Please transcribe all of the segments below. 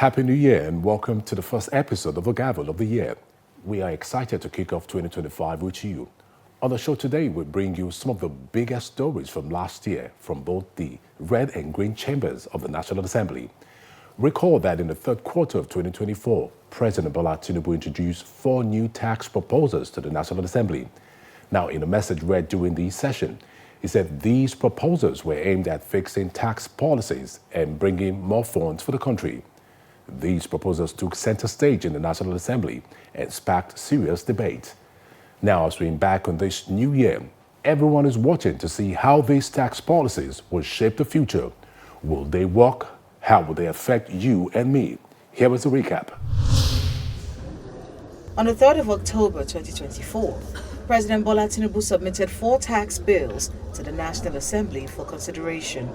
Happy New Year and welcome to the first episode of the Gavel of the year. We are excited to kick off 2025 with you. On the show today, we bring you some of the biggest stories from last year from both the red and green chambers of the National Assembly. Recall that in the third quarter of 2024, President Bola Tinubu introduced 4 new tax proposals to the National Assembly. Now, in a message read during the session, he said these proposals were aimed at fixing tax policies and bringing more funds for the country. These proposals took center stage in the National Assembly and sparked serious debate. Now, as we embark on this new year, everyone is watching to see how these tax policies will shape the future. Will they work? How will they affect you and me? Here is a recap. On the 3rd of October 2024, President Bola Tinubu submitted 4 tax bills to the National Assembly for consideration.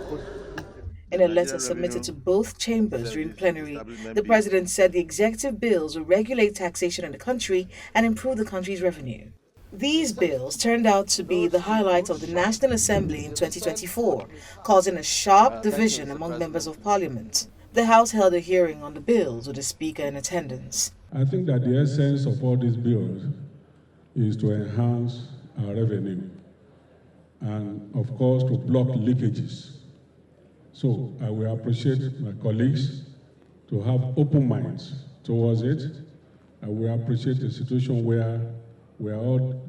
In a letter submitted to both chambers during plenary, the president said the executive bills will regulate taxation in the country and improve the country's revenue. These bills turned out to be the highlight of the National Assembly in 2024, causing a sharp division among members of parliament. The House held a hearing on the bills with the Speaker in attendance. I think that the essence of all these bills is to enhance our revenue and, of course, to block leakages. So I will appreciate my colleagues to have open minds towards it. I will appreciate a situation where we are all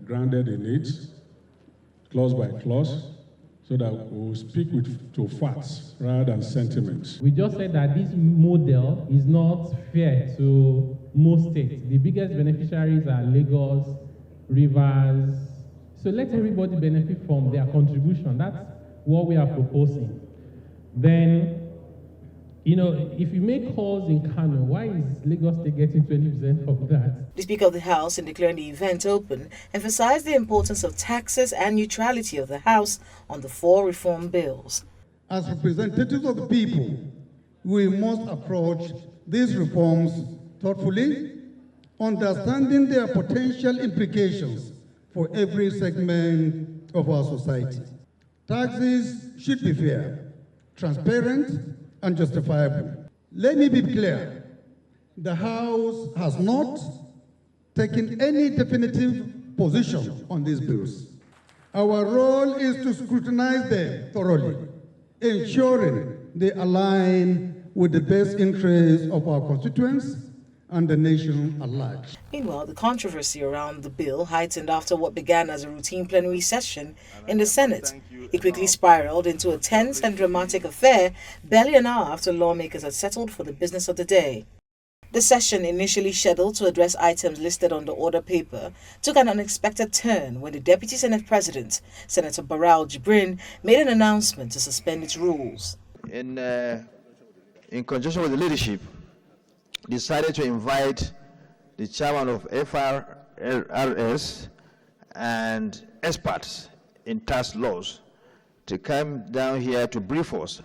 grounded in it, clause by clause, so that we will speak to facts rather than sentiments. We just said that this model is not fair to most states. The biggest beneficiaries are Lagos, Rivers. So let everybody benefit from their contribution. That's what we are proposing. Then, if you make calls in Kano, why is Lagos State getting 20% from that? The Speaker of the House, in declaring the event open, emphasized the importance of taxes and neutrality of the House on the 4 reform bills. As representatives of the people, we must approach these reforms thoughtfully, understanding their potential implications for every segment of our society. Taxes should be fair, transparent, and justifiable. Let me be clear. The House has not taken any definitive position on these bills. Our role is to scrutinize them thoroughly, ensuring they align with the best interests of our constituents and the nation at large. Meanwhile, the controversy around the bill heightened after what began as a routine plenary session in the Senate. It quickly spiraled into a tense and dramatic affair barely an hour after lawmakers had settled for the business of the day. The session, initially scheduled to address items listed on the order paper, took an unexpected turn when the Deputy Senate President, Senator Barau Jibrin, made an announcement to suspend its rules. In conjunction with the leadership, decided to invite the chairman of FRRS and experts in tax laws to come down here to brief us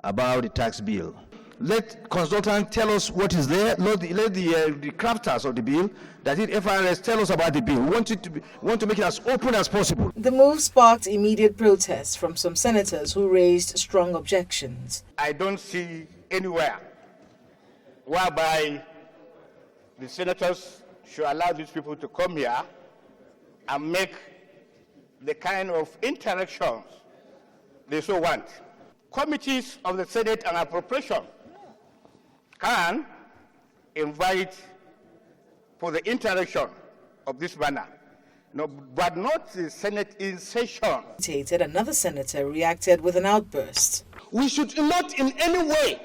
about the tax bill. Let consultants tell us what is there. Let the crafters of the bill, that is FRS, tell us about the bill. We want to make it as open as possible. The move sparked immediate protests from some senators who raised strong objections. I don't see anywhere whereby the senators should allow these people to come here and make the kind of interactions they so want. Committees of the Senate and Appropriation can invite for the interaction of this manner, but not the Senate in session. Another senator reacted with an outburst. We should not in any way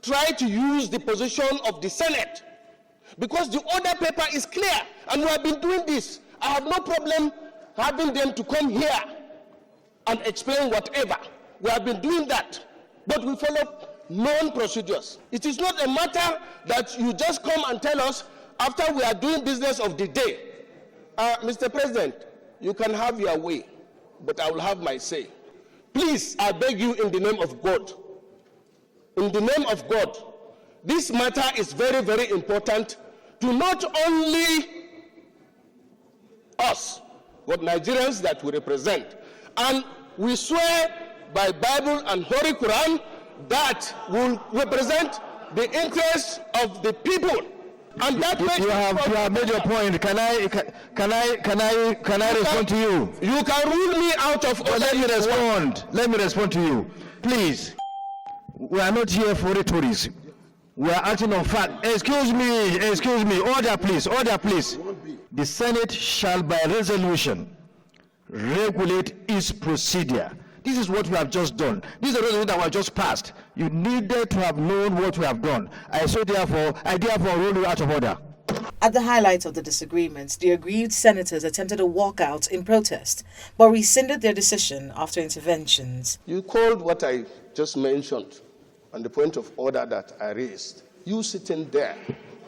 try to use the position of the Senate, because the order paper is clear and we have been doing this. I have no problem having them to come here and explain whatever. We have been doing that, but we follow known procedures. It is not a matter that you just come and tell us after we are doing business of the day. Mr. President, you can have your way, but I will have my say. Please, I beg you in the name of God, in the name of God, this matter is very, very important to not only us, but Nigerians that we represent. And we swear by Bible and Holy Quran that will represent the interests of the people. And that You have made your point. Can I respond to you? You can rule me out of office. Let me respond. Let me respond to you, please. We are not here for rhetorics. We are acting on fact. Excuse me. Order, please. The Senate shall, by resolution, regulate its procedure. This is what we have just done. This is the resolution that was just passed. You needed to have known what we have done. I therefore rule you out of order. At the highlight of the disagreements, the aggrieved senators attempted a walkout in protest, but rescinded their decision after interventions. You called what I just mentioned on the point of order that I raised. You sitting there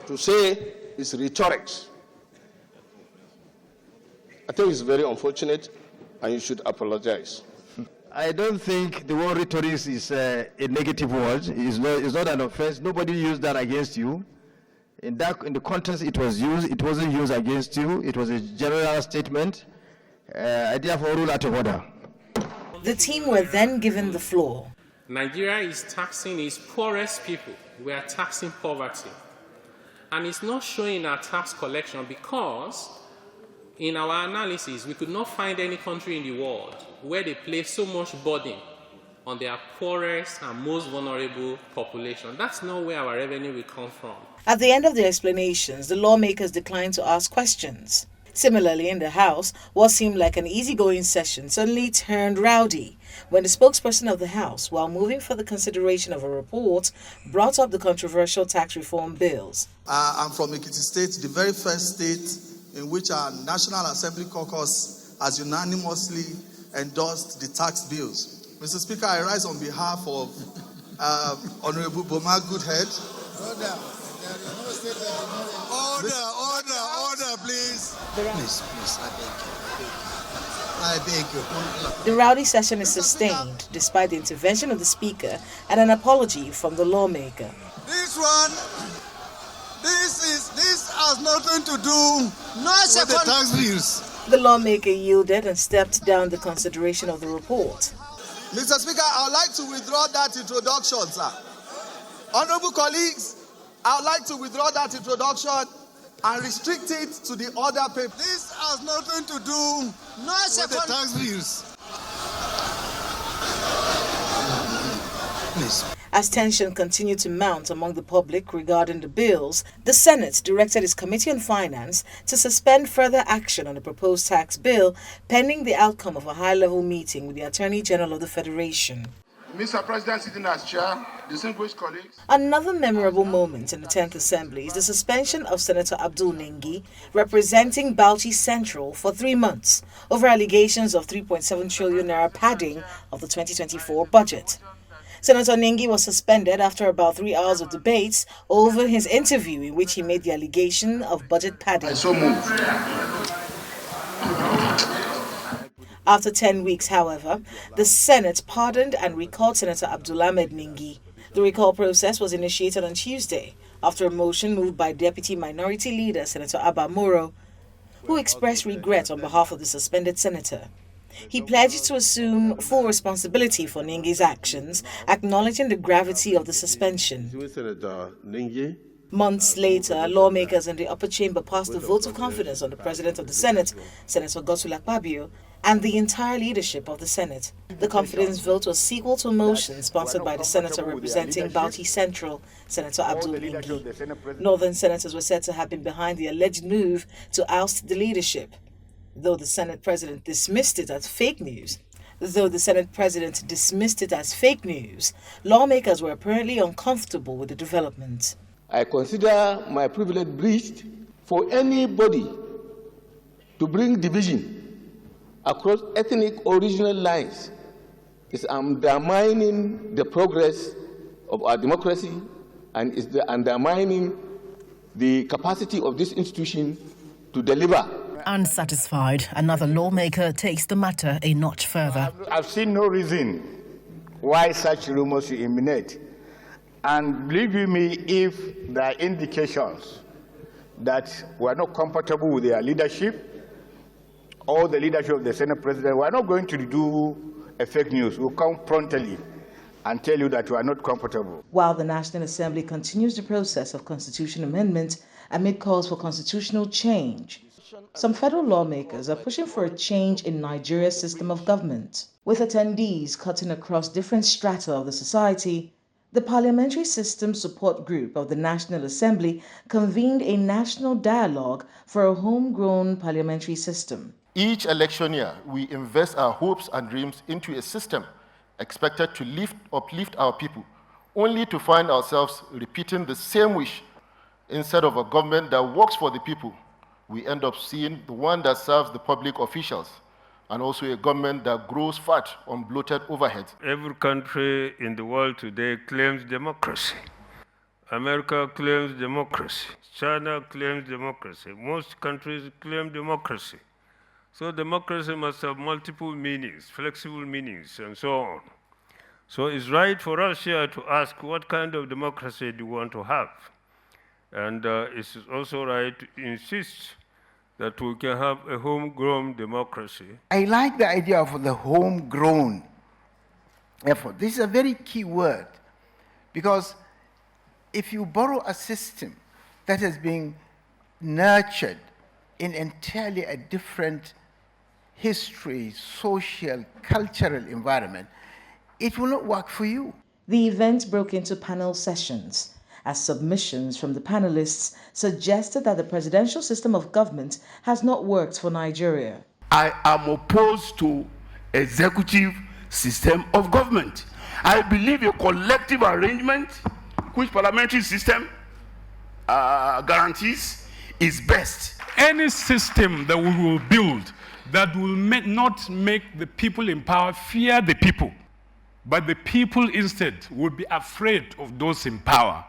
to say it's rhetorics. I think it's very unfortunate, and you should apologize. I don't think the word rhetorics is a negative word. It's not an offense. Nobody used that against you. In the context it was used, it wasn't used against you. It was a general statement. I therefore rule out of order. The team were then given the floor. Nigeria is taxing its poorest people. We are taxing poverty. And it's not showing our tax collection because in our analysis, we could not find any country in the world where they place so much burden on their poorest and most vulnerable population. That's not where our revenue will come from. At the end of the explanations, the lawmakers declined to ask questions. Similarly, in the House, what seemed like an easygoing session suddenly turned rowdy when the spokesperson of the House, while moving for the consideration of a report, brought up the controversial tax reform bills. I'm from Ekiti State, the very first state in which our National Assembly caucus has unanimously endorsed the tax bills. Mr. Speaker, I rise on behalf of Honorable Boma Goodhead. Order, please. Please, I beg you. The rowdy session is sustained despite the intervention of the Speaker and an apology from the lawmaker. This has nothing to do with the tax bills. The lawmaker yielded and stepped down the consideration of the report. Mr. Speaker, I would like to withdraw that introduction, sir. Honorable colleagues, I would like to withdraw that introduction and restrict it to the other paper. This has nothing to do with the tax bills. Please. As tension continued to mount among the public regarding the bills, the Senate directed its Committee on Finance to suspend further action on the proposed tax bill pending the outcome of a high-level meeting with the Attorney General of the Federation. Mr. President, sitting as chair, distinguished colleagues. Another memorable moment in the 10th Assembly is the suspension of Senator Abdul Ningi, representing Bauchi Central, for 3 months over allegations of 3.7 trillion naira padding of the 2024 budget. Senator Ningi was suspended after about 3 hours of debates over his interview in which he made the allegation of budget padding. So moved. After 10 weeks, however, the Senate pardoned and recalled Senator Abdul Ahmed Ningi. The recall process was initiated on Tuesday after a motion moved by Deputy Minority Leader Senator Abba Moro, who expressed regret on behalf of the suspended senator. He pledged to assume full responsibility for Ningi's actions, acknowledging the gravity of the suspension. Months later, lawmakers in the upper chamber passed a vote of confidence on the President of the Senate, Senator Godswill Akpabio, and the entire leadership of the Senate. The confidence vote was sequel to a motion sponsored by the senator representing Bauchi Central, Senator Abdul Ningi. Northern senators were said to have been behind the alleged move to oust the leadership, though the Senate President dismissed it as fake news. Lawmakers were apparently uncomfortable with the development. I consider my privilege breached for anybody to bring division across ethnic or regional lines. Is undermining the progress of our democracy and is undermining the capacity of this institution to deliver. Unsatisfied, another lawmaker takes the matter a notch further. I've seen no reason why such rumors should emanate. And believe you me, if there are indications that we're not comfortable with their leadership or the leadership of the Senate President, we're not going to do a fake news. We'll come promptly and tell you that you are not comfortable. While the National Assembly continues the process of constitution amendment amid calls for constitutional change, some federal lawmakers are pushing for a change in Nigeria's system of government. With attendees cutting across different strata of the society, the Parliamentary System Support Group of the National Assembly convened a national dialogue for a homegrown parliamentary system. Each election year, we invest our hopes and dreams into a system expected to uplift our people, only to find ourselves repeating the same wish. Instead of a government that works for the people, we end up seeing the one that serves the public officials, and also a government that grows fat on bloated overheads. Every country in the world today claims democracy. America claims democracy. China claims democracy. Most countries claim democracy. So democracy must have multiple meanings, flexible meanings, and so on. So it's right for us here to ask what kind of democracy do we want to have? And it's also right to insist that we can have a homegrown democracy. I like the idea of the homegrown effort. This is a very key word, because if you borrow a system that has been nurtured in entirely a different history, social, cultural environment, it will not work for you. The event broke into panel sessions, as submissions from the panelists suggested that the presidential system of government has not worked for Nigeria. I am opposed to executive system of government. I believe a collective arrangement which parliamentary system guarantees is best. Any system that we will build that will not make the people in power fear the people, but the people instead will be afraid of those in power,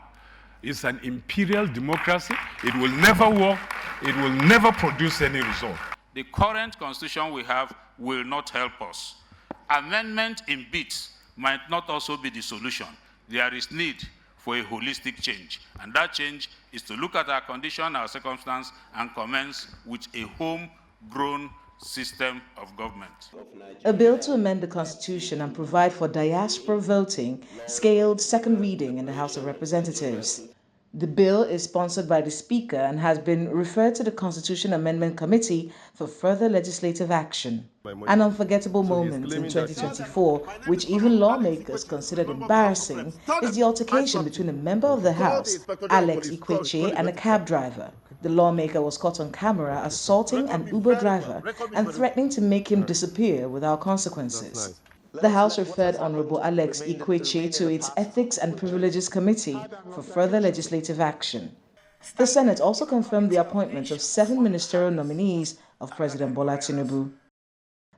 is an imperial democracy. It will never work. It will never produce any result. The current constitution we have will not help us. Amendment in bits might not also be the solution. There is need for a holistic change. And that change is to look at our condition, our circumstance, and commence with a homegrown system of government. A bill to amend the Constitution and provide for diaspora voting scaled second reading in the House of Representatives. The bill is sponsored by the Speaker and has been referred to the Constitution Amendment Committee for further legislative action. An unforgettable moment in 2024, which even lawmakers considered embarrassing, is the altercation between a member of the House, Alex Ikweche, and a cab driver. The lawmaker was caught on camera assaulting an Uber driver and threatening to make him disappear without consequences. The House referred Honorable Alex Ikweche to its Ethics and Privileges Committee for further legislative action. The Senate also confirmed the appointment of 7 ministerial nominees of President Bola Tinubu.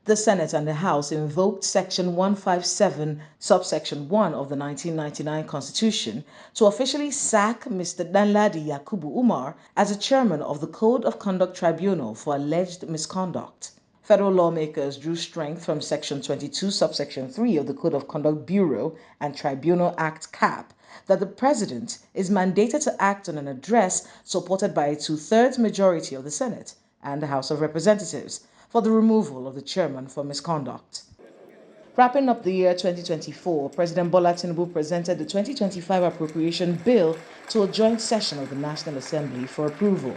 The Senate and the House invoked Section 157, subsection 1 of the 1999 Constitution to officially sack Mr. Danladi Yakubu Umar as the chairman of the Code of Conduct Tribunal for alleged misconduct. Federal lawmakers drew strength from Section 22, subsection 3 of the Code of Conduct Bureau and Tribunal Act (CAP) that the President is mandated to act on an address supported by a 2/3 majority of the Senate and the House of Representatives for the removal of the chairman for misconduct. Wrapping up the year 2024, President Bola Tinubu presented the 2025 appropriation bill to a joint session of the National Assembly for approval.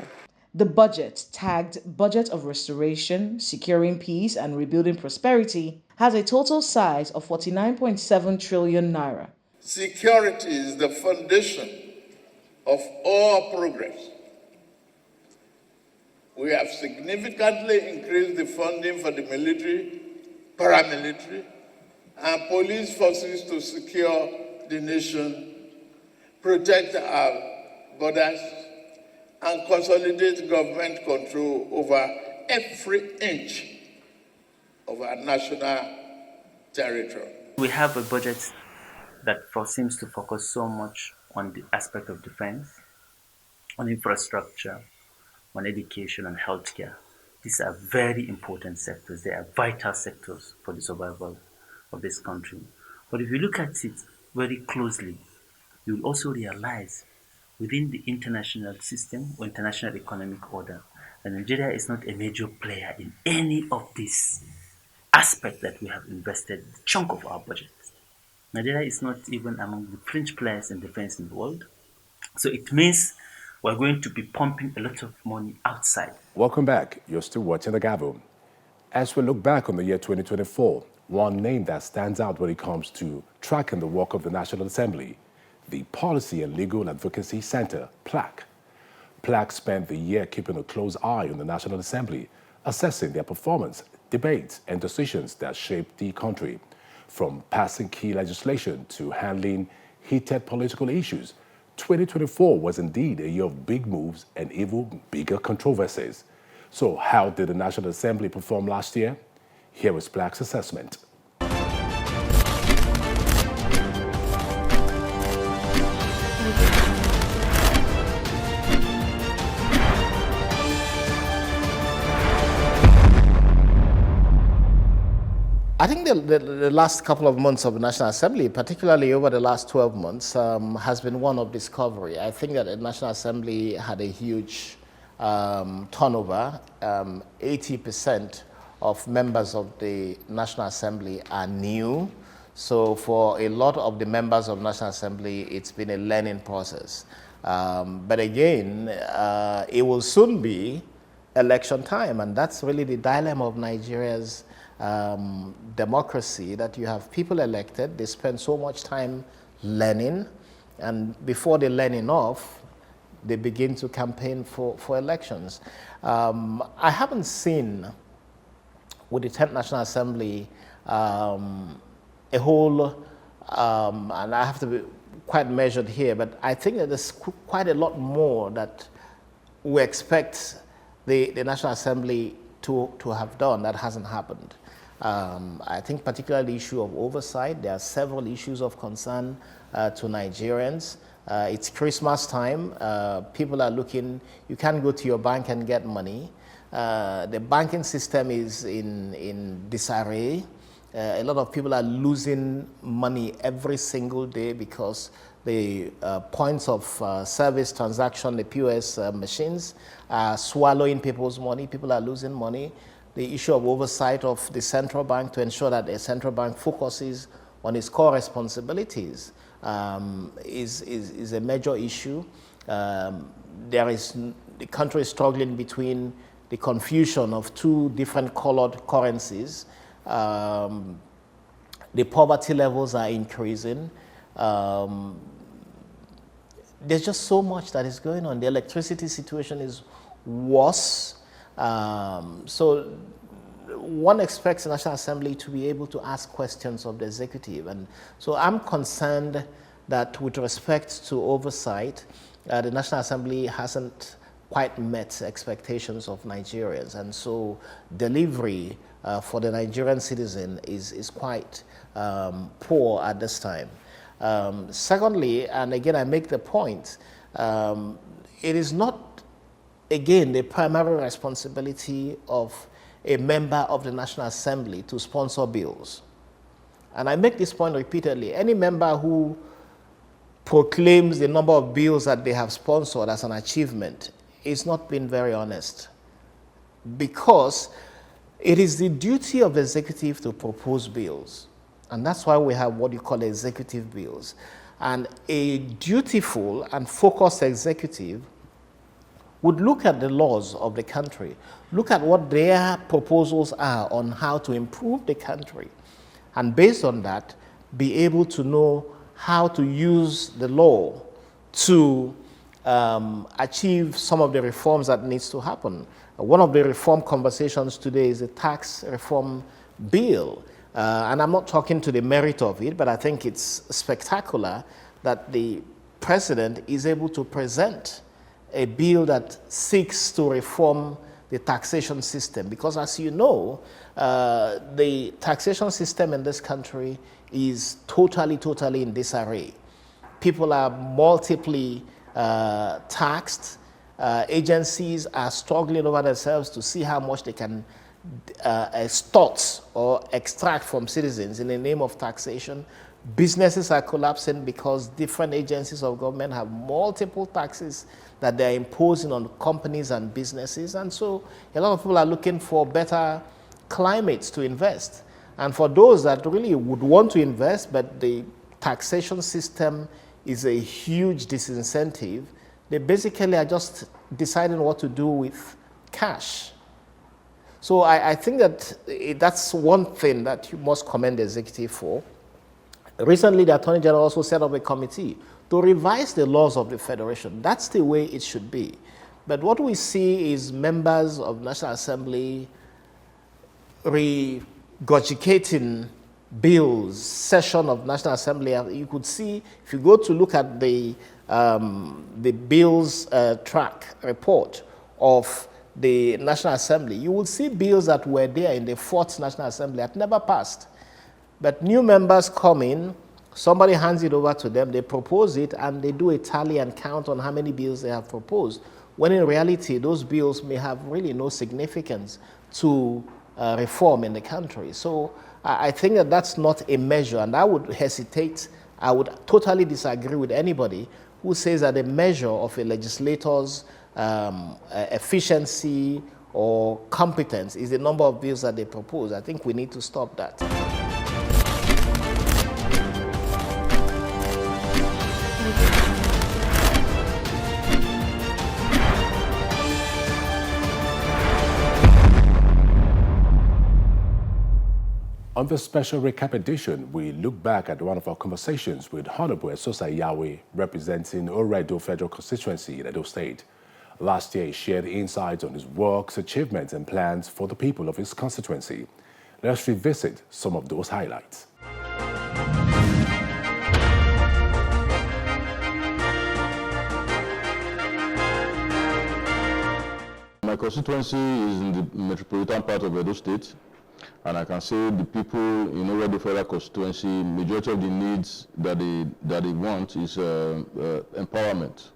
The budget, tagged Budget of Restoration, Securing Peace and Rebuilding Prosperity, has a total size of 49.7 trillion naira. Security is the foundation of all progress. We have significantly increased the funding for the military, paramilitary, and police forces to secure the nation, protect our borders, and consolidate government control over every inch of our national territory. We have a budget that seems to focus so much on the aspect of defense, on infrastructure, on education and healthcare. These are very important sectors. They are vital sectors for the survival of this country. But if you look at it very closely, you will also realize within the international system or international economic order, that Nigeria is not a major player in any of these aspects that we have invested a chunk of our budget. Nigeria is not even among the fringe players in defense in the world. So it means we're going to be pumping a lot of money outside. Welcome back. You're still watching The Gavel. As we look back on the year 2024, one name that stands out when it comes to tracking the work of the National Assembly, the Policy and Legal Advocacy Center, PLAC. PLAC spent the year keeping a close eye on the National Assembly, assessing their performance, debates, and decisions that shaped the country, from passing key legislation to handling heated political issues. 2024 was indeed a year of big moves and even bigger controversies. So how did the National Assembly perform last year? Here is PLAC's assessment. I think the last couple of months of the National Assembly, particularly over the last 12 months, has been one of discovery. I think that the National Assembly had a huge turnover. 80% of members of the National Assembly are new. So for a lot of the members of the National Assembly, it's been a learning process. But again, it will soon be election time, and that's really the dilemma of Nigeria's democracy, that you have people elected, they spend so much time learning, and before they learn enough, they begin to campaign for elections. I haven't seen, with the 10th National Assembly, a whole, and I have to be quite measured here, but I think that there's quite a lot more that we expect the National Assembly to have done that hasn't happened. I think particularly the issue of oversight, there are several issues of concern to Nigerians. It's Christmas time, people are looking, you can't go to your bank and get money. The banking system is in disarray. A lot of people are losing money every single day because the points of service transaction, the POS machines, are swallowing people's money. People are losing money. The issue of oversight of the central bank to ensure that the central bank focuses on its core responsibilities is a major issue. The country is struggling between the confusion of two different colored currencies. The poverty levels are increasing. There's just so much that is going on. The electricity situation is worse. So one expects the National Assembly to be able to ask questions of the executive. And so I'm concerned that with respect to oversight, the National Assembly hasn't quite met expectations of Nigerians. And so delivery for the Nigerian citizen is quite poor at this time. Secondly, and again I make the point, it is not, again, the primary responsibility of a member of the National Assembly to sponsor bills. And I make this point repeatedly. Any member who proclaims the number of bills that they have sponsored as an achievement is not being very honest, because it is the duty of the executive to propose bills. And that's why we have what you call executive bills. And a dutiful and focused executive would look at the laws of the country, look at what their proposals are on how to improve the country, and based on that, be able to know how to use the law to achieve some of the reforms that needs to happen. One of the reform conversations today is the tax reform bill. And I'm not talking to the merit of it, but I think it's spectacular that the president is able to present a bill that seeks to reform the taxation system. Because as you know, the taxation system in this country is totally in disarray. People are multiply taxed. Agencies are struggling over themselves to see how much they can extort or extract from citizens in the name of taxation. Businesses are collapsing because different agencies of government have multiple taxes that they're imposing on companies and businesses. And so a lot of people are looking for better climates to invest. And for those that really would want to invest, but the taxation system is a huge disincentive, they basically are just deciding what to do with cash. So I think that that's one thing that you must commend the executive for. Recently, the Attorney General also set up a committee to revise the laws of the Federation. That's the way it should be. But what we see is members of the National Assembly regurgitating bills, session of National Assembly. You could see, if you go to look at the bills track report of the National Assembly, you will see bills that were there in the 4th National Assembly that never passed. But new members come in, somebody hands it over to them, they propose it, and they do a tally and count on how many bills they have proposed, when in reality, those bills may have really no significance to reform in the country. So I think that that's not a measure, and I would hesitate, I would totally disagree with anybody who says that a measure of a legislator's efficiency or competence is the number of bills that they propose. I think we need to stop that. On this special recap edition, we look back at one of our conversations with Honorable Esosa Yahweh, representing Oredo Federal Constituency in Edo State. Last year, he shared insights on his works, achievements, and plans for the people of his constituency. Let's revisit some of those highlights. My constituency is in the metropolitan part of Edo State. And I can say the people in Oredo Federal Constituency, majority of the needs that they want is empowerment.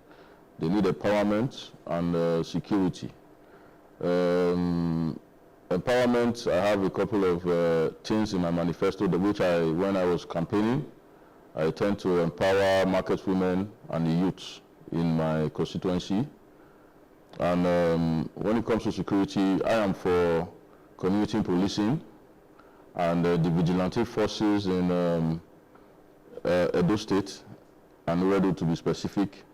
They need empowerment and security. Empowerment, I have a couple of things in my manifesto, which when I was campaigning, I tend to empower market women and the youth in my constituency. And when it comes to security, I am for community policing and the vigilante forces in Edo State and Oredo, to be specific.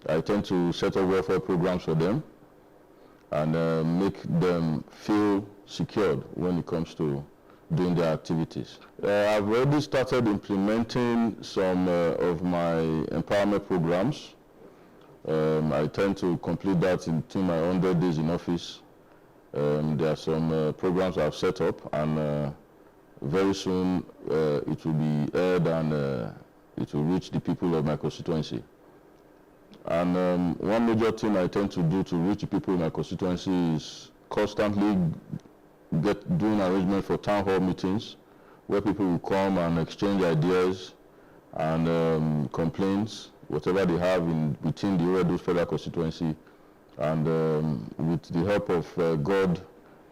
I tend to set up welfare programs for them and make them feel secured when it comes to doing their activities. I've already started implementing some of my empowerment programs. I tend to complete that in my 100 days in office. There are some programs I've set up, and very soon it will be aired and it will reach the people of my constituency. And one major thing I tend to do to reach the people in my constituency is constantly doing arrangements for town hall meetings where people will come and exchange ideas and complaints, whatever they have within the Oredo Federal Constituency. And with the help of God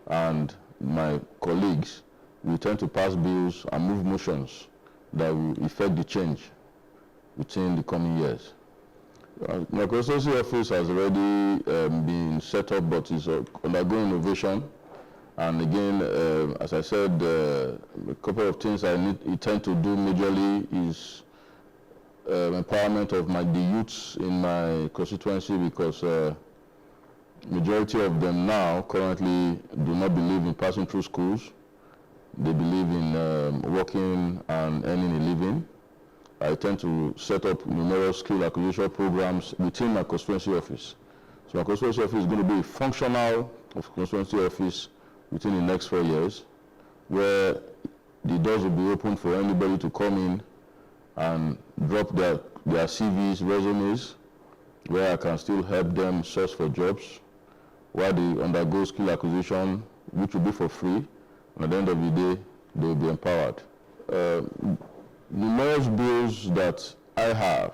and my colleagues, we tend to pass bills and move motions that will effect the change within the coming years. My constituency office has already been set up, but is undergoing innovation. And again, as I said, a couple of things I tend to do majorly is empowerment of the youths in my constituency, because majority of them now currently do not believe in passing through schools. They believe in working and earning a living. I tend to set up numerous skill acquisition programs within my constituency office. So my constituency office is going to be a functional constituency office within the next 4 years, where the doors will be open for anybody to come in and drop their CVs, resumes, where I can still help them search for jobs, while they undergo skill acquisition, which will be for free. And at the end of the day, they will be empowered. Numerous bills that I have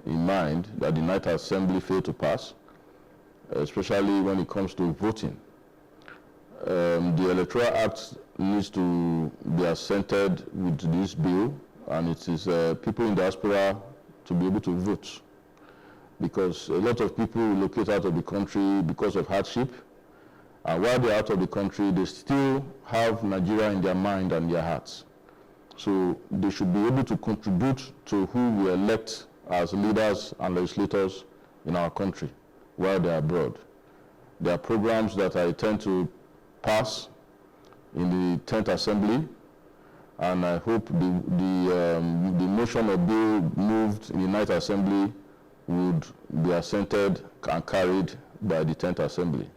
in mind that the Night Assembly failed to pass, especially when it comes to voting. The Electoral Act needs to be assented with this bill, and it is people in diaspora to be able to vote, because a lot of people relocate out of the country because of hardship, And while they're out of the country, they still have Nigeria in their mind and their hearts. So they should be able to contribute to who we elect as leaders and legislators in our country while they're abroad. There are programs that I intend to pass in the 10th Assembly, and I hope the motion or bill moved in the 9th Assembly would be assented and carried by the 10th Assembly.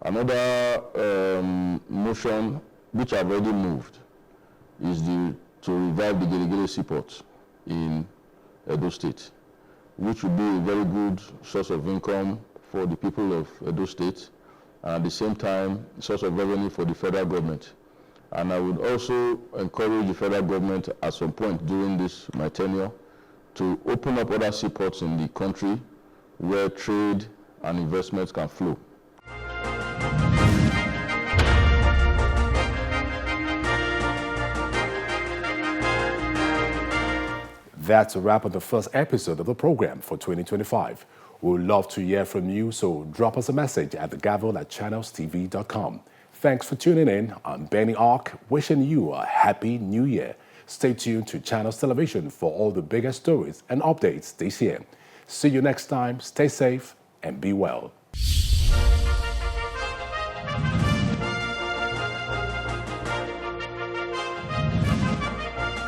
Another motion which I've already moved is to revive the Gele seaport in Edo State, which would be a very good source of income for the people of Edo State, and at the same time, source of revenue for the federal government. And I would also encourage the federal government at some point during my tenure to open up other seaports in the country where trade and investments can flow. That's a wrap on the first episode of the program for 2025. We would love to hear from you, so drop us a message at thegavel@channelstv.com. Thanks for tuning in. I'm Benny Ark, wishing you a happy new year. Stay tuned to Channels Television for all the biggest stories and updates this year. See you next time. Stay safe and be well.